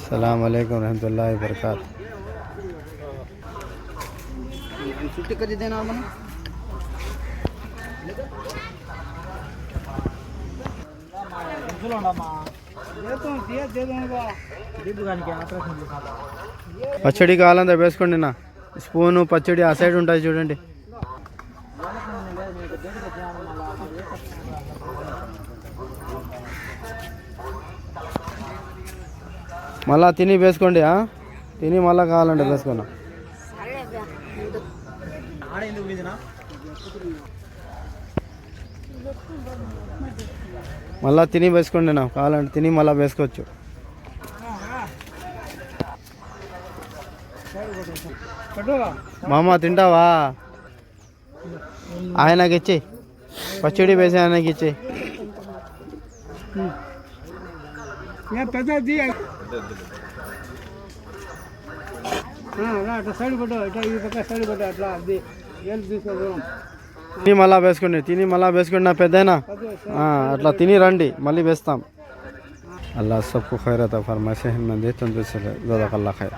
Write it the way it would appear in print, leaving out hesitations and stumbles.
अस्सलाम वालेकुम रहमतुल्लाहि व बरकात। छुट्टी कधी देणार म्हणून పచ్చడి కావాలంటే వేసుకోండి నా స్పూను పచ్చడి ఆ సైడ్ ఉంటుంది చూడండి. మళ్ళా తిని వేసుకోండి, తిని మళ్ళీ కావాలంటే వేసుకున్నా. మళ్ళా తిని వేసుకోండి నా కావాలంటే తిని మళ్ళీ వేసుకోవచ్చు. మామ తింటావా? ఆయనకి ఇచ్చి పచ్చడి వేసి ఆయనకి ఇచ్చి. తిని మళ్ళా వేసుకోండి, తిని మళ్ళా వేసుకోండి నా పెద్దయినా. అట్లా తిని రండి, మళ్ళీ వేస్తాం. అల్లాహ్ సబ్కు ఖైరత ఫర్మాయిషే హిందీ తందూరి జజాకల్లాహ్ ఖైర్.